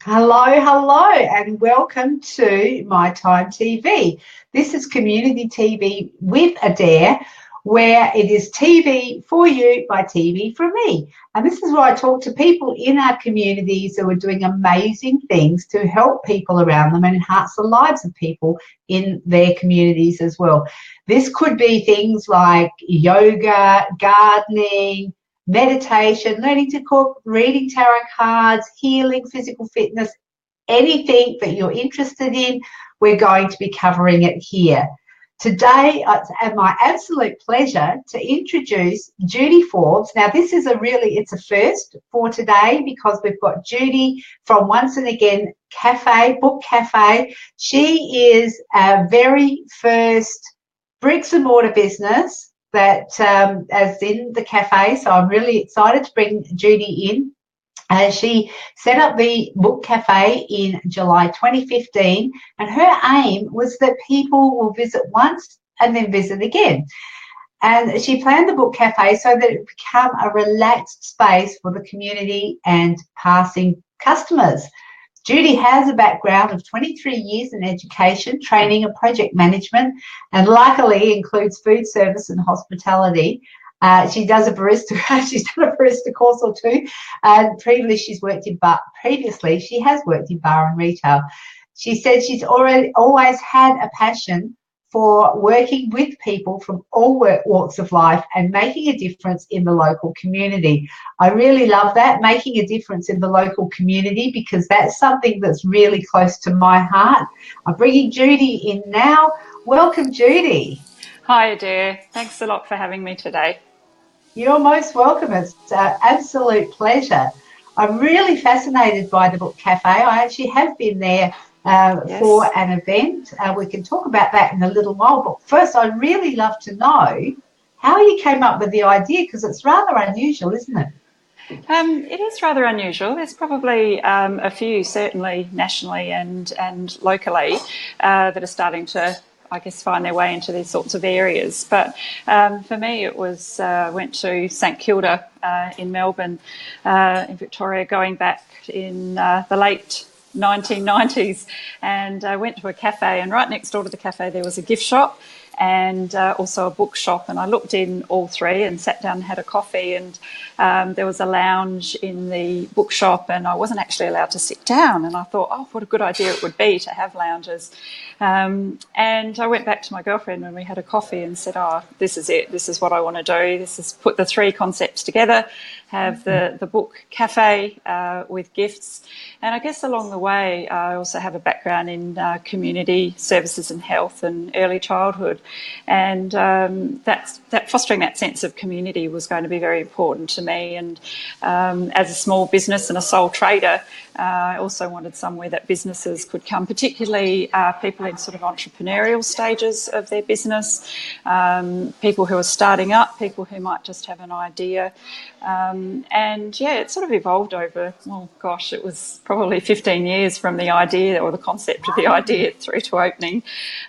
Hello, and welcome to My Time TV. This is community TV with Adaire, where it is TV for you by TV for me. And this is where I talk to people in our communities who are doing amazing things to help people around them and enhance the lives of people in their communities as well. This could be things like yoga, gardening, meditation, learning to cook, reading tarot cards, healing, physical fitness, anything that you're interested in, we're going to be covering it here. Today, it's my absolute pleasure to introduce Judy Forbes. Now, this is it's a first for today because we've got Judy from Once and Again Book Cafe. She is our very first bricks and mortar business that as in the cafe, so I'm really excited to bring Judy in. She set up the book cafe in July 2015, and her aim was that people will visit once and then visit again. And she planned the book cafe so that it would become a relaxed space for the community and passing customers. Judy has a background of 23 years in education, training and project management, and luckily includes food service and hospitality. She does she's done a barista course or two, and previously she has worked in bar and retail. She said she's always had a passion for working with people from all walks of life and making a difference in the local community. I really love that, making a difference in the local community, because that's something that's really close to my heart. I'm bringing Judy in now. Welcome, Judy. Hi, Adaire. Thanks a lot for having me today. You're most welcome. It's an absolute pleasure. I'm really fascinated by the Book Cafe. I actually have been there for an event. We can talk about that in a little while. But first, I'd really love to know how you came up with the idea, because it's rather unusual, isn't it? It is rather unusual. There's probably a few, certainly nationally and locally, that are starting to, I guess, find their way into these sorts of areas. But for me, it was went to St Kilda in Melbourne, in Victoria, going back in the late 1990s, and I went to a cafe, and right next door to the cafe there was a gift shop and also a bookshop, and I looked in all three and sat down and had a coffee, and there was a lounge in the bookshop, and I wasn't actually allowed to sit down, and I thought, oh, what a good idea it would be to have lounges. And I went back to my girlfriend and we had a coffee and said, oh, this is it, this is what I want to do, this is put the three concepts together, have the book cafe with gifts. And I guess along the way I also have a background in community services and health and early childhood, and that fostering that sense of community was going to be very important to me. And as a small business and a sole trader, I also wanted somewhere that businesses could come, particularly people in sort of entrepreneurial stages of their business, people who are starting up, people who might just have an idea. And yeah, it sort of evolved over, well, gosh, it was probably 15 years from the idea or the concept of the idea through to opening.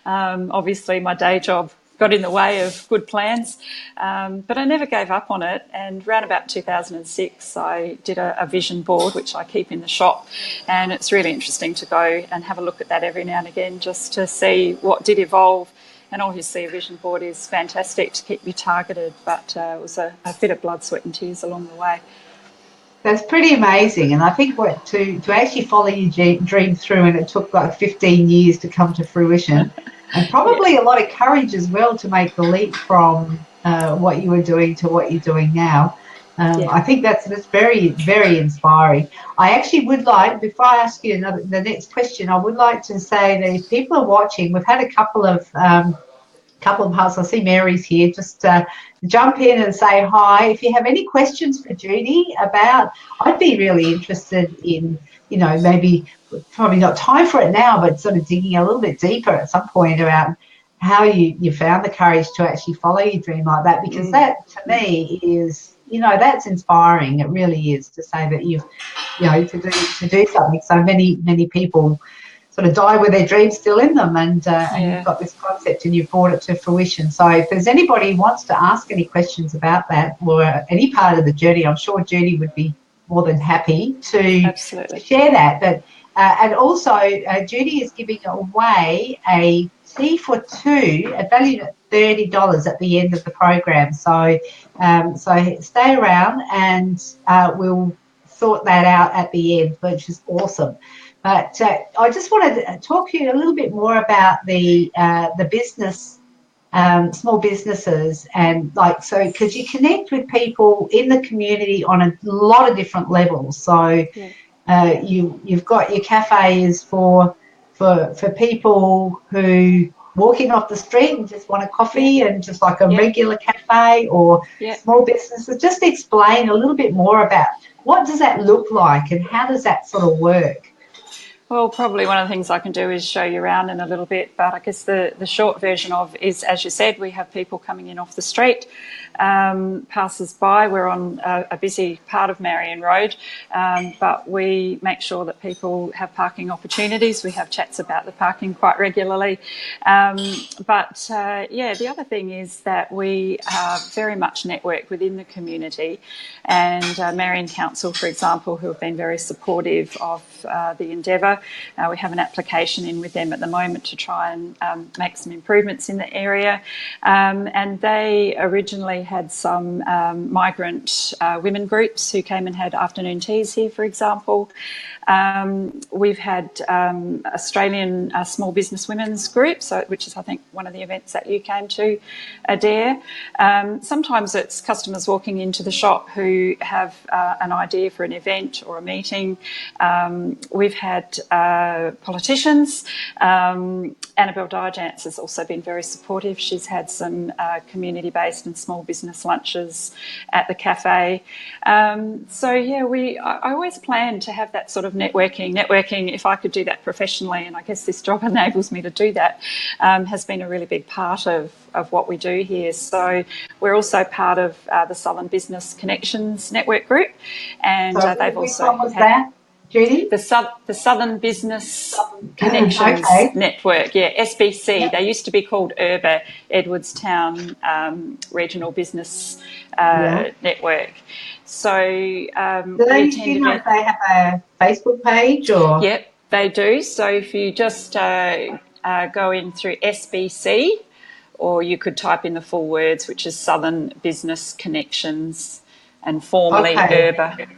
Obviously, my day job got in the way of good plans, but I never gave up on it. And around about 2006, I did a vision board, which I keep in the shop, and it's really interesting to go and have a look at that every now and again just to see what did evolve. And obviously a vision board is fantastic to keep you targeted, but it was a bit of blood, sweat and tears along the way. That's pretty amazing. And I think to actually follow your dream through, and it took like 15 years to come to fruition, and probably a lot of courage as well to make the leap from what you were doing to what you're doing now. I think that's very, very inspiring. I actually would like, before I ask you the next question, I would like to say that if people are watching, we've had a couple of parts. I see Mary's here. Just jump in and say hi. If you have any questions for Judy I'd be really interested in, maybe probably not time for it now, but sort of digging a little bit deeper at some point around how you found the courage to actually follow your dream like that, because that to me is, that's inspiring. It really is, to say that to do something. So many people sort of die with their dreams still in them, and you've got this concept and you've brought it to fruition. So if there's anybody who wants to ask any questions about that or any part of the journey, I'm sure Judy would be more than happy to share that. But And also, Judy is giving away a tea for two, valued at $30 at the end of the program. So, so stay around, and we'll sort that out at the end, which is awesome. But I just wanted to talk to you a little bit more about the business, small businesses, and like, so because you connect with people in the community on a lot of different levels. So Yeah. you've got your cafes for people who walking off the street and just want a coffee, and just like a regular cafe, or small businesses. Just explain a little bit more about what does that look like and how does that sort of work? Well, probably one of the things I can do is show you around in a little bit, but I guess the short version of is, as you said, we have people coming in off the street, passers by. We're on a busy part of Marion Road, but we make sure that people have parking opportunities. We have chats about the parking quite regularly. The other thing is that we are very much networked within the community, and Marion Council, for example, who have been very supportive of the endeavour. We have an application in with them at the moment to try and make some improvements in the area. And they originally had some migrant women groups who came and had afternoon teas here, for example. We've had Australian Small Business Women's Group, which is, I think, one of the events that you came to, Adaire. Sometimes it's customers walking into the shop who have an idea for an event or a meeting. We've had politicians. Annabelle Diogance has also been very supportive. She's had some community-based and small business lunches at the cafe. I always plan to have that sort of networking. If I could do that professionally, and I guess this job enables me to do that, has been a really big part of what we do here. So we're also part of the Southern Business Connections Network Group, and they've also which one was that, Judy? The Southern Business Connections Network, SBC. They used to be called ERBA, Edwardstown Regional Business Network. So do you know if they have a Facebook page or? Yep, they do. So if you just go in through SBC, or you could type in the full words, which is Southern Business Connections, and formerly ERBA.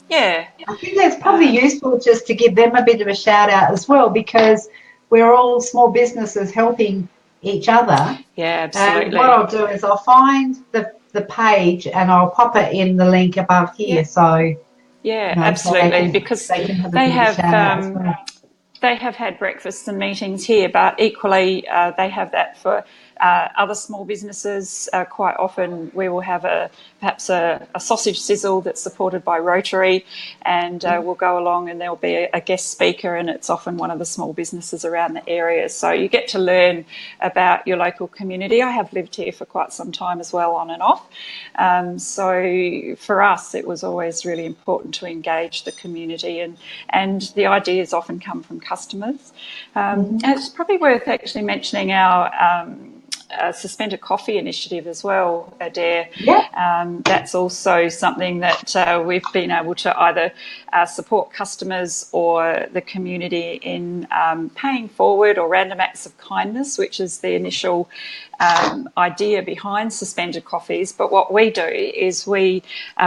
Yeah. I think that's probably useful just to give them a bit of a shout out as well, because we're all small businesses helping each other. Yeah, absolutely. And what I'll do is I'll find the page and I'll pop it in the link above here. Yeah. So Absolutely, because they have had breakfasts and meetings here, but equally they have that for other small businesses. Quite often we will have perhaps a sausage sizzle that's supported by Rotary, and we'll go along and there'll be a guest speaker, and it's often one of the small businesses around the area. So you get to learn about your local community. I have lived here for quite some time as well, on and off. So for us, it was always really important to engage the community, and the ideas often come from customers. And it's probably worth actually mentioning our suspended coffee initiative as well, Adaire. That's also something that we've been able to either support customers or the community in paying forward, or random acts of kindness, which is the initial idea behind suspended coffees. But what we do is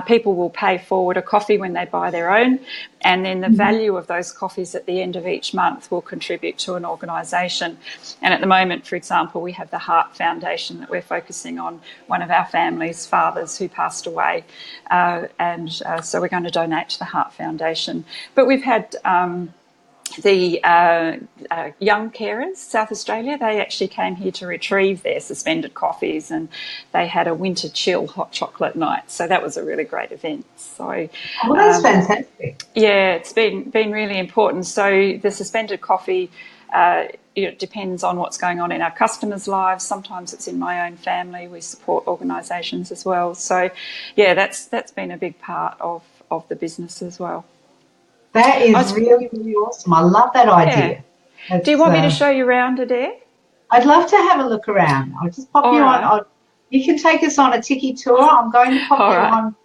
people will pay forward a coffee when they buy their own, and then the value of those coffees at the end of each month will contribute to an organisation. And at the moment, for example, we have the Heart Foundation that we're focusing on, one of our family's fathers who passed away, so we're going to donate to the Heart Foundation. But we've had the young carers, South Australia, they actually came here to retrieve their suspended coffees, and they had a winter chill hot chocolate night. So that was a really great event. So that's fantastic. Yeah, it's been really important. So the suspended coffee depends on what's going on in our customers' lives. Sometimes it's in my own family. We support organisations as well. So yeah, that's been a big part of the business as well. That is really, really awesome. I love that idea. Yeah. Do you want me to show you around, Adaire? I'd love to have a look around. I'll just pop you on. You can take us on a tiki tour. I'm going to pop you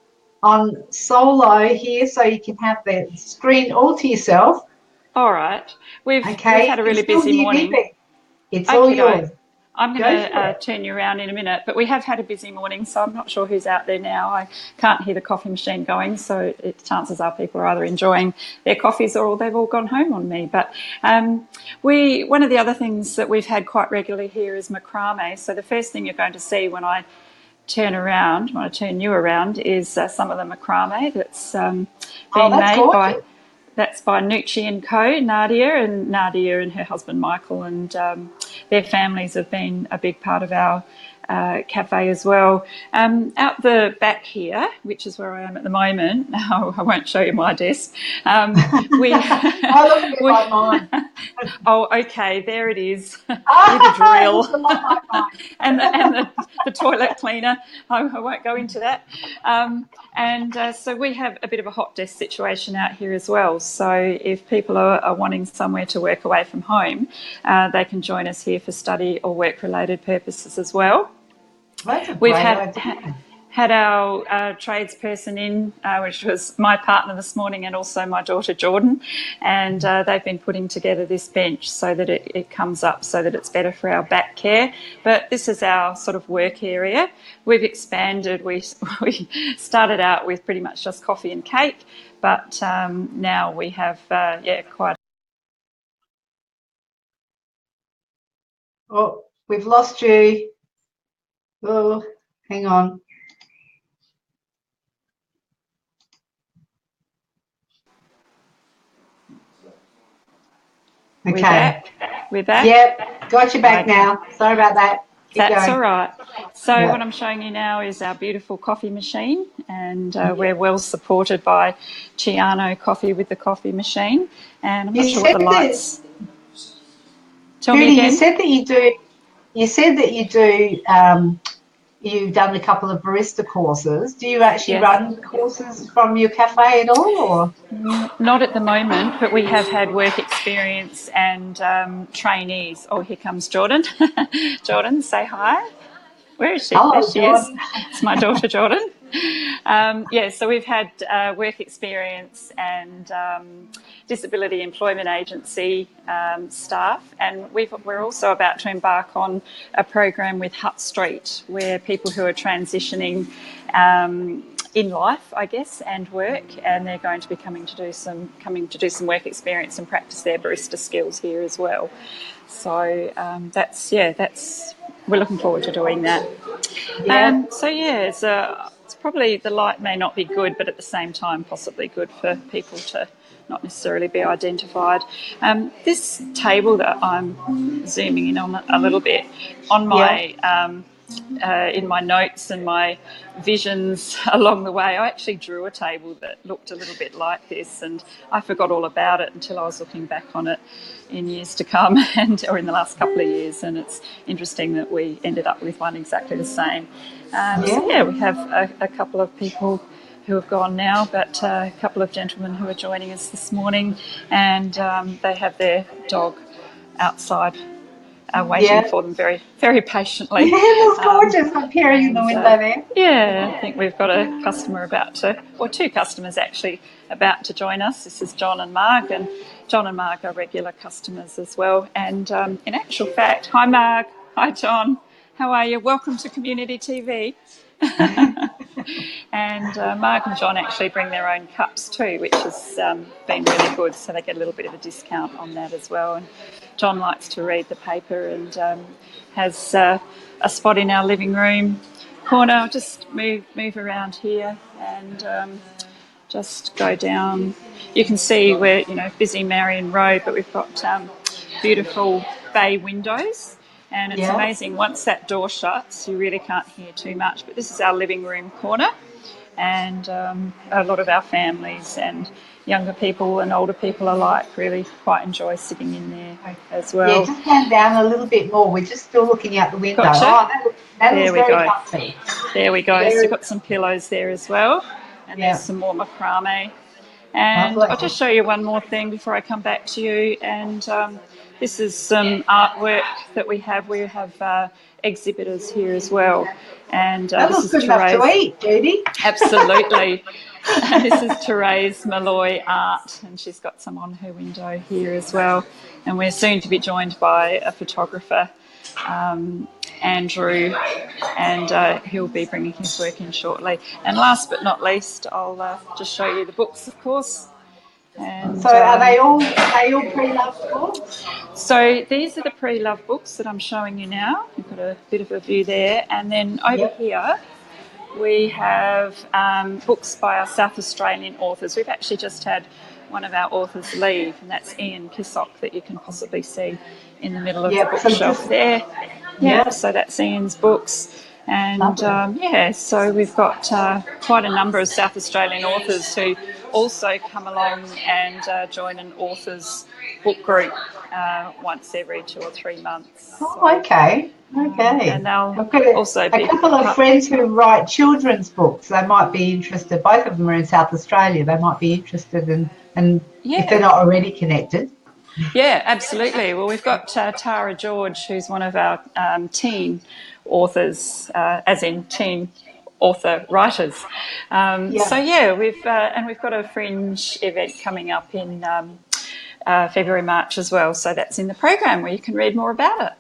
on solo here, so you can have the screen all to yourself. All right. We've Okay, had a you can really still busy hear me, morning. but it's all Okay, doke. yours. I'm going Go for to it. turn you around in a minute, but we have had a busy morning, so I'm not sure who's out there now. I can't hear the coffee machine going, so chances are people are either enjoying their coffees or they've all gone home on me. But one of the other things that we've had quite regularly here is macrame. So the first thing you're going to see when I turn you around, is some of the macrame that's Oh, been that's made by. gorgeous. That's by Nucci and Co. Nadia and her husband Michael and their families have been a big part of our cafe as well. Out the back here, which is where I am at the moment, I won't show you my desk. We, I look a bit we, like mine. oh, okay, there it is, with a It drill looks a lot like mine. and the toilet cleaner. I won't go into that. So we have a bit of a hot desk situation out here as well. So if people are wanting somewhere to work away from home, they can join us here for study or work-related purposes as well. That's a We've great idea. had our tradesperson in, which was my partner this morning and also my daughter Jordan, and they've been putting together this bench so that it comes up so that it's better for our back care. But this is our sort of work area. We've expanded. We started out with pretty much just coffee and cake, but now we have quite. Oh, we've lost you. Oh, hang on. We're Okay. back. We're back. Yep, got you back Okay. now. Sorry about that. Keep That's all going. right. So what Yeah. I'm showing you now is our beautiful coffee machine, and we're well supported by Ciano Coffee with the coffee machine. And I'm You not sure what said the that, lights. Tell me Judy, you again. said that you do, you said that you do, you've done a couple of barista courses. Do you actually Yes. run courses from your cafe at all, or? Not at the moment, but we have had work experience and trainees. Oh, here comes Jordan. Jordan, say hi. Where is she? There Hello, she is. John. It's my daughter, Jordan. So we've had work experience and disability employment agency staff, and we're also about to embark on a program with Hut Street, where people who are transitioning in life, I guess, and work, and they're going to be coming to do some work experience and practice their barista skills here as well. So that's we're looking forward to doing that. Yeah, It's probably, the light may not be good, but at the same time possibly good for people to not necessarily be identified. This table that I'm zooming in on a little bit, on yeah. my in my notes and my visions along the way, I actually drew a table that looked a little bit like this, and I forgot all about it until I was looking back on it in years to come, or in the last couple of years. And it's interesting that we ended up with one exactly the same. Yeah. We have a couple of people who have gone now, but a couple of gentlemen who are joining us this morning, and they have their dog outside waiting Yeah. for them very, very patiently. It looks Um, gorgeous up here in the and window there. I think we've got a customer or two customers actually about to join us. This is John and Marg, and John and Marg are regular customers as well. And in actual fact, hi Marg, hi John, how are you? Welcome to Community TV. And Mark and John actually bring their own cups too, which has been really good. So they get a little bit of a discount on that as well. And John likes to read the paper and has a spot in our living room corner. I'll just move around here and just go down. You can see we're busy Marion Road, but we've got beautiful bay windows. And it's Yeah. amazing, once that door shuts, you really can't hear too much. But this is our living room corner, and a lot of our families and younger people and older people alike really quite enjoy sitting in there as Yeah, well. just stand down a little bit more. We're just still looking out the window. Gotcha. Oh, that looks There we very go. comfy. There we go. So Very, we've got some pillows there as well. And there's yeah, some more macrame. And I'll lovely. just show you one more thing before I come back to you. And this is some artwork that we have. We have exhibitors here as well. And That this looks is good enough to Therese. eat, Judy. Absolutely. And this is Therese Malloy Art, and she's got some on her window here as well. And we're soon to be joined by a photographer, Andrew, and he'll be bringing his work in shortly. And last but not least, I'll just show you the books, of course. And, So are they all pre-loved books? So these are the pre-loved books that I'm showing you now. You've got a bit of a view there. And then over here, we have books by our South Australian authors. We've actually just had one of our authors leave, and that's Ian Kissock, that you can possibly see in the middle of the bookshelf there. So that's Ian's books. And so we've got quite a number of South Australian authors who also come along and join an authors book group once every 2 or 3 months. Okay. And they'll I've got also a couple of friends who write children's books. They might be interested. Both of them are in South Australia. They might be interested in if they're not already connected. Yeah, absolutely. Well, we've got Tara George, who's one of our teen authors, as in teen author writers. We've got a fringe event coming up in February, March as well. So that's in the program where you can read more about it.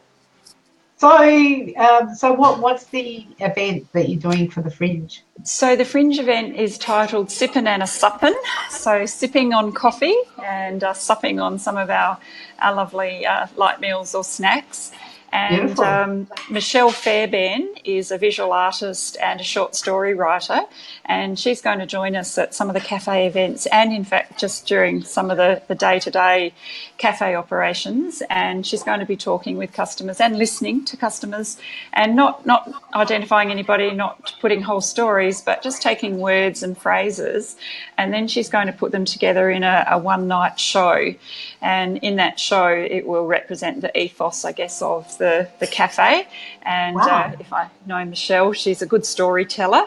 So what's the event that you're doing for the Fringe? So the Fringe event is titled Sippin' and a Suppin'. So sipping on coffee and supping on some of our lovely light meals or snacks. And Michelle Fairbairn is a visual artist and a short story writer, and she's going to join us at some of the cafe events and, in fact, just during some of the day-to-day cafe operations. And she's going to be talking with customers and listening to customers and not identifying anybody, not putting whole stories, but just taking words and phrases. And then she's going to put them together in a one-night show. And in that show, it will represent the ethos, I guess, of the cafe. And if I know Michelle, she's a good storyteller.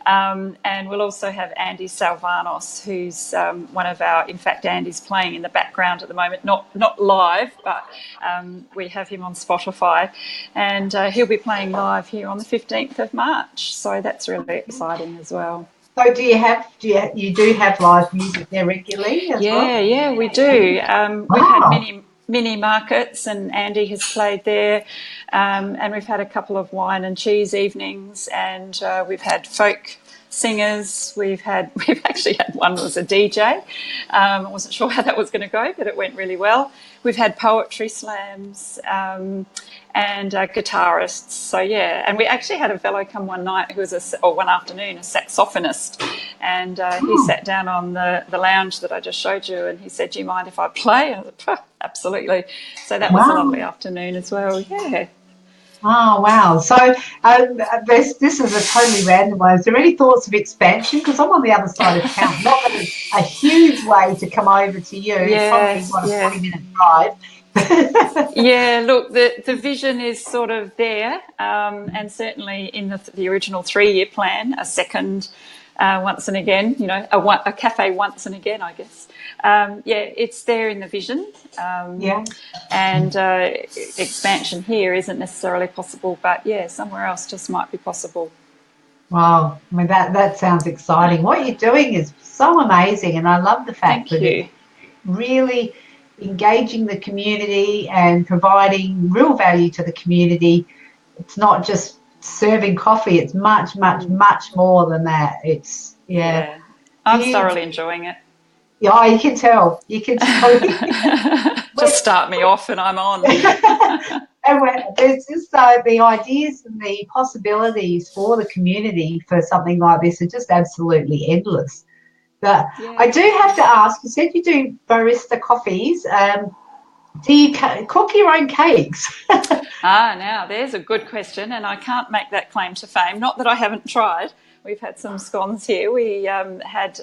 And we'll also have Andy Salvanos, who's one of our, in fact, Andy's playing in the background at the moment, not live, but we have him on Spotify. And he'll be playing live here on the 15th of March. So that's really exciting as well. So do you have live music there regularly as well? Yeah, we do. We've had mini markets, and Andy has played there, and we've had a couple of wine and cheese evenings, and we've had folk singers. We've actually had one that was a DJ. I wasn't sure how that was going to go, but it went really well. We've had poetry slams and guitarists. So and we actually had a fellow come one night who was one afternoon, a saxophonist, and he sat down on the lounge that I just showed you, and he said, "Do you mind if I play?" I said, "Absolutely." So that was a lovely afternoon as well. Yeah. Oh, wow. So this is a totally random one. Is there any thoughts of expansion? Because I'm on the other side of town. Not that it's a huge way to come over to you. It's probably, a 40-minute drive. Look, the vision is sort of there, and certainly in the original 3-year plan, a second once and again, a cafe once and again, I guess. It's there in the vision. And expansion here isn't necessarily possible, but somewhere else just might be possible. Wow, I mean that sounds exciting. What you're doing is so amazing, and I love the fact that it's really engaging the community and providing real value to the community. It's not just serving coffee, it's much more than that. It's I'm thoroughly enjoying it. Yeah, you can tell. Just start me off and I'm on. And there's just the ideas and the possibilities for the community for something like this are just absolutely endless. But I do have to ask, you said you do barista coffees. Do you cook your own cakes? Now there's a good question, and I can't make that claim to fame. Not that I haven't tried, we've had some scones here. We had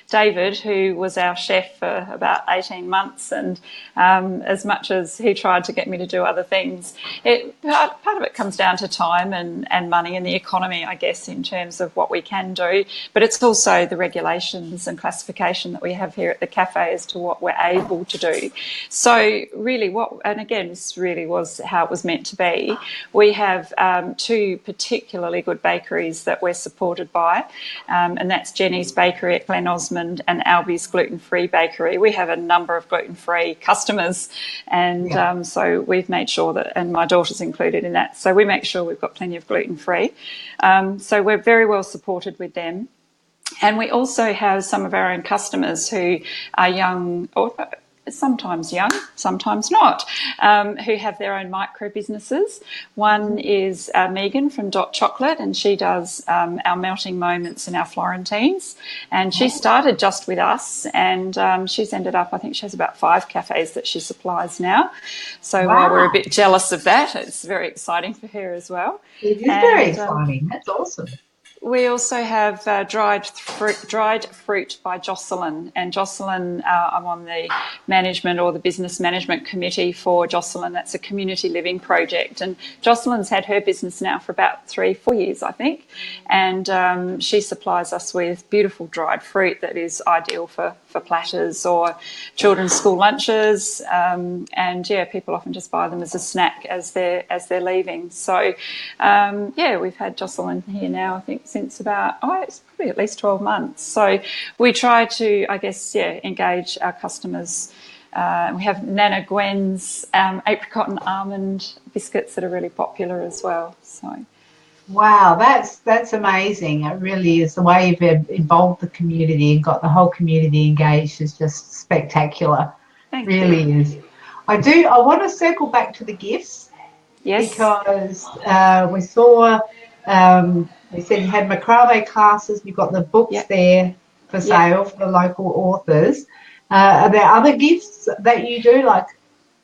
David, who was our chef for about 18 months, and as much as he tried to get me to do other things, part of it comes down to time and money and the economy, I guess, in terms of what we can do, but it's also the regulations and classification that we have here at the cafe as to what we're able to do. So really and again, this really was how it was meant to be. We have two particularly good bakeries that we're supported by, and that's Jenny's Bakery at Glen Osmond and Albie's Gluten-Free Bakery. We have a number of gluten-free customers, and so we've made sure that, and my daughter's included in that, so we make sure we've got plenty of gluten-free. So we're very well supported with them. And we also have some of our own customers who are young, or sometimes young, sometimes not, who have their own micro businesses. One is Megan from Dot Chocolate, and she does our melting moments and our Florentines. And she started just with us, and she's ended up, I think she has about 5 cafes that she supplies now. So while we're a bit jealous of that, it's very exciting for her as well. It is very exciting. That's awesome. We also have dried fruit by Jocelyn, and Jocelyn, I'm on the management or the business management committee for Jocelyn. That's a community living project, and Jocelyn's had her business now for about 3-4 years, I think, and she supplies us with beautiful dried fruit that is ideal for platters or children's school lunches, and people often just buy them as a snack as they're leaving. So we've had Jocelyn here now, I think, since about, it's probably at least 12 months. So we try to, I guess, engage our customers. We have Nana Gwen's apricot and almond biscuits that are really popular as well. So. Wow, that's amazing. It really is. The way you've involved the community and got the whole community engaged is just spectacular. Thank really you. is. I want to circle back to the gifts. Yes. Because we saw, we said you had macrame classes, you've got the books there for sale for the local authors. Are there other gifts that you do, like?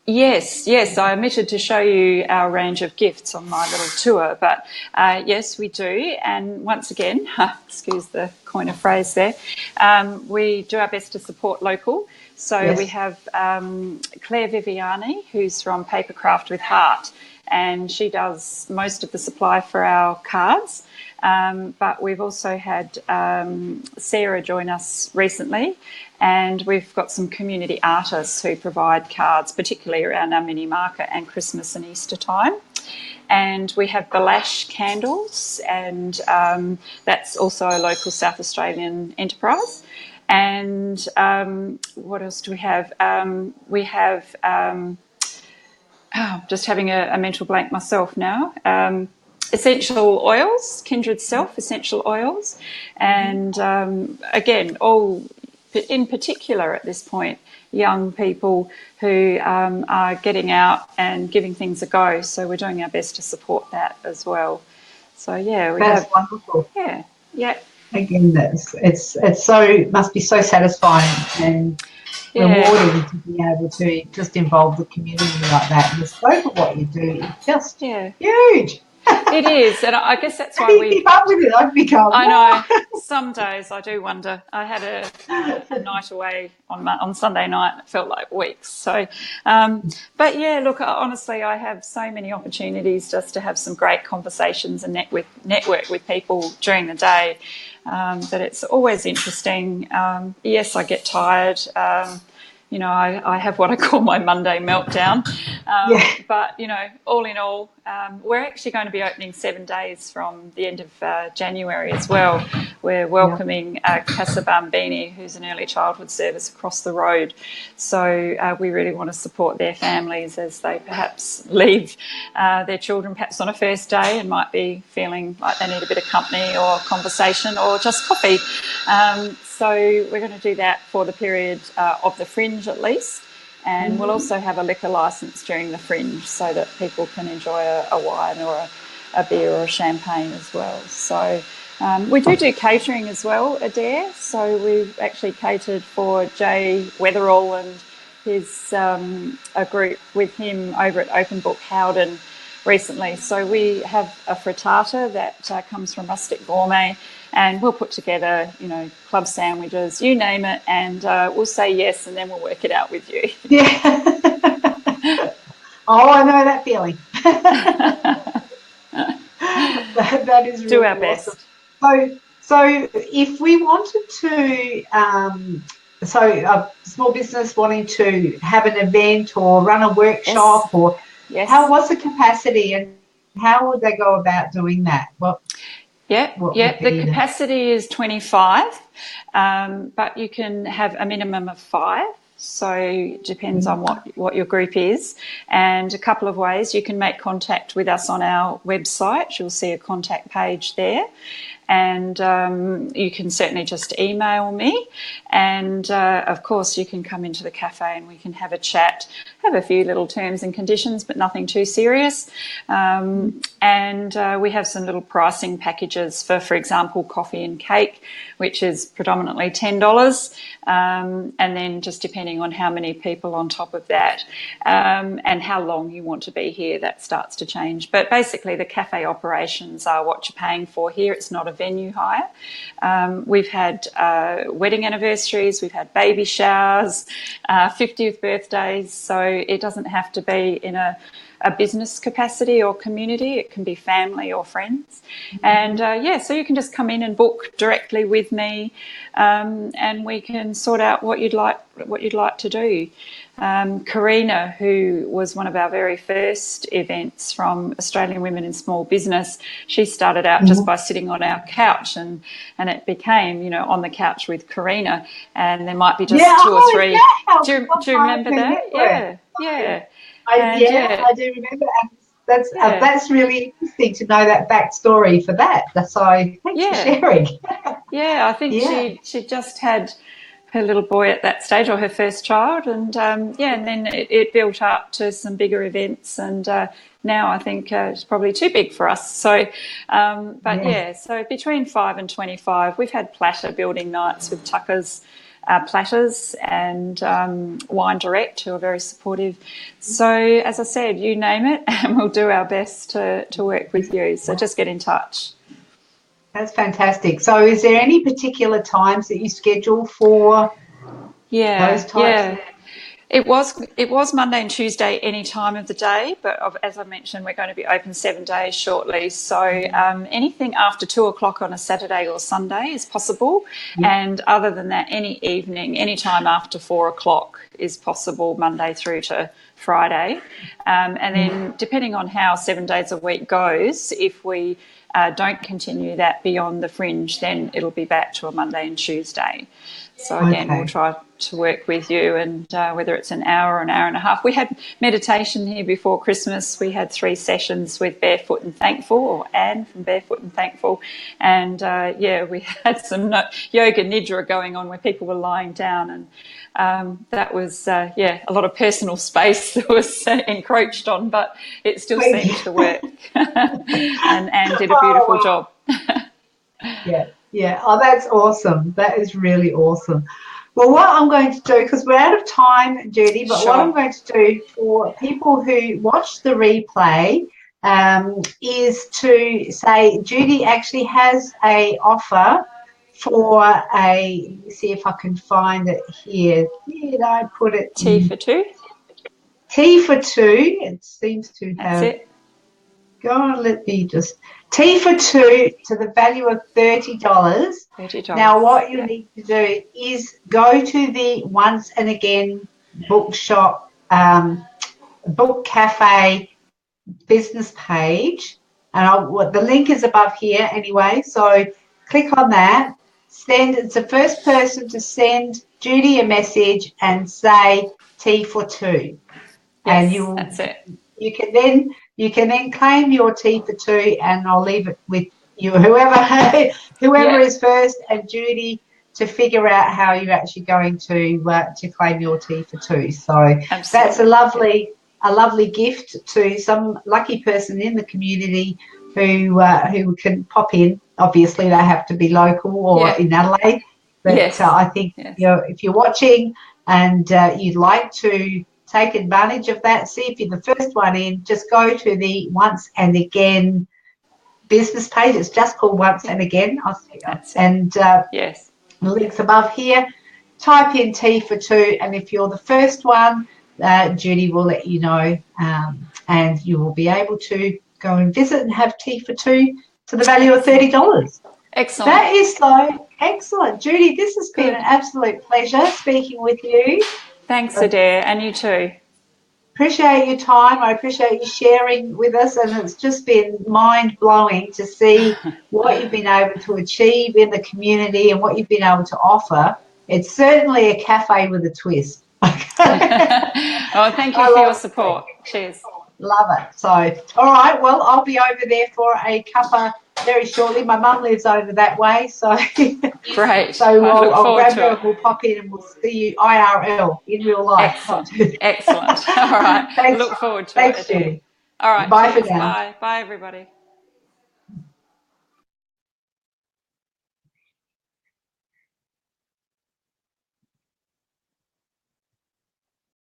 Yes, I omitted to show you our range of gifts on my little tour, but yes, we do. And once again, excuse the coin of phrase there, we do our best to support local. So we have Claire Viviani, who's from Papercraft with Heart, and she does most of the supply for our cards. But we've also had Sarah join us recently, and we've got some community artists who provide cards, particularly around our mini market and Christmas and Easter time. And we have Balash Candles, and that's also a local South Australian enterprise. And what else do we have? We have, just having a mental blank myself now, essential oils, Kindred Self essential oils, and again, all in particular at this point, young people who are getting out and giving things a go. So we're doing our best to support that as well. So That's wonderful. Yeah. Again, it's so must be so satisfying and rewarding to be able to just involve the community like that. And the scope of what you do is just huge. It is, and I guess that's why we keep up with it. I know. Some days I do wonder. I had a night away on Sunday night. And it felt like weeks. So, but yeah, look, honestly, I have so many opportunities just to have some great conversations and network with people during the day. That it's always interesting. Yes, I get tired. I have what I call my Monday meltdown. But, all in all, we're actually going to be opening 7 days from the end of January as well. We're welcoming Casa Bambini, who's an early childhood service across the road. So we really want to support their families as they perhaps leave their children perhaps on a first day and might be feeling like they need a bit of company or conversation or just coffee. So we're going to do that for the period of the Fringe at least. And we'll also have a liquor licence during the Fringe so that people can enjoy a wine or a beer or a champagne as well. So we do catering as well, Adaire. So we've actually catered for Jay Weatherall and his a group with him over at Open Book Howden, recently. So we have a frittata that comes from Rustic Gourmet, and we'll put together, club sandwiches, you name it, and we'll say yes, and then we'll work it out with you. Yeah. Oh, I know that feeling. That is Do really our awesome. best. So if we wanted to, so a small business wanting to have an event or run a Yes. workshop, or Yes. what's the capacity and how would they go about doing that? What would The be the? capacity is 25, but you can have a minimum of 5. So it depends on what your group is. And a couple of ways you can make contact with us on our website. You'll see a contact page there. And you can certainly just email me. And of course, you can come into the cafe and we can have a chat, have a few little terms and conditions, but nothing too serious. And we have some little pricing packages for example, coffee and cake, which is predominantly $10. And then just depending on how many people on top of that and how long you want to be here, that starts to change. But basically, the cafe operations are what you're paying for here. It's not a venue hire. We've had wedding anniversaries, we've had baby showers, 50th birthdays, so it doesn't have to be in a business capacity or community. It can be family or friends. And so you can just come in and book directly with me, and we can sort out what you'd like to do. Karina, who was one of our very first events from Australian Women in Small Business, she started out just by sitting on our couch, and it became, on the couch with Karina, and there might be just two or three. Do you remember that? Yeah. I do remember. And that's really interesting to know that backstory for that. So thanks for sharing. I think she just had her little boy at that stage, or her first child, and and then it built up to some bigger events, and now I think it's probably too big for us. So, so between 5 and 25, we've had platter building nights with Tucker's Platters and Wine Direct, who are very supportive. So, as I said, you name it, and we'll do our best to work with you. So just get in touch. That's fantastic. So is there any particular times that you schedule for those types? It was Monday and Tuesday any time of the day, but as I mentioned, we're going to be open 7 days shortly. So anything after 2:00 on a Saturday or Sunday is possible. Yeah. And other than that, any evening, any time after 4:00 is possible, Monday through to Friday. And then depending on how 7 days a week goes, if we don't continue that beyond the fringe, then it'll be back to a Monday and Tuesday. So again, we'll try to work with you, and whether it's an hour or an hour and a half. We had meditation here before Christmas. We had 3 sessions with Barefoot and Thankful, or Anne from Barefoot and Thankful. And we had some yoga nidra going on where people were lying down, and that was, a lot of personal space that was encroached on, but it still seemed to work. and Anne did a beautiful job. Yeah. Oh, that's awesome. That is really awesome. Well, what I'm going to do, because we're out of time, Judy, but what I'm going to do for people who watch the replay is to say Judy actually has a offer for let me see if I can find it here. Did I put it? Tea for two. Tea for two. It seems to have. That's it. Go on, let me just. Tea for two to the value of $30. $30. Now, what you need to do is go to the Once and Again bookshop, book cafe business page, and the link is above here anyway. So click on that. It's the first person to send Judy a message and say tea for two, and that's it. You can then claim your tea for two, and I'll leave it with you, whoever is first, and Judy to figure out how you're actually going to claim your tea for two. So that's a lovely gift to some lucky person in the community who can pop in. Obviously, they have to be local or in Adelaide, but I think if you're watching and you'd like to take advantage of that. See if you're the first one in. Just go to the Once and Again business page. It's just called Once and Again. And yes, the links above here. Type in Tea for Two, and if you're the first one, Judy will let you know, and you will be able to go and visit and have tea for two to the value of $30. excellent. That is so excellent. Judy, this has been Good. an absolute pleasure speaking with you. Thanks, Adaire, and you too. Appreciate your time. I appreciate you sharing with us, and it's just been mind-blowing to see what you've been able to achieve in the community and what you've been able to offer. It's certainly a cafe with a twist. Oh, thank you for your support. Cheers. Love it. So, all right, well, I'll be over there for a cuppa very shortly. My mum lives over that way, so great. So I'll grab her to and we'll pop in and we'll see you IRL in real life. Excellent. All right. Thanks. Look forward to Thanks, it. Judy. All right. Bye cheers. for now. Bye. Bye, everybody.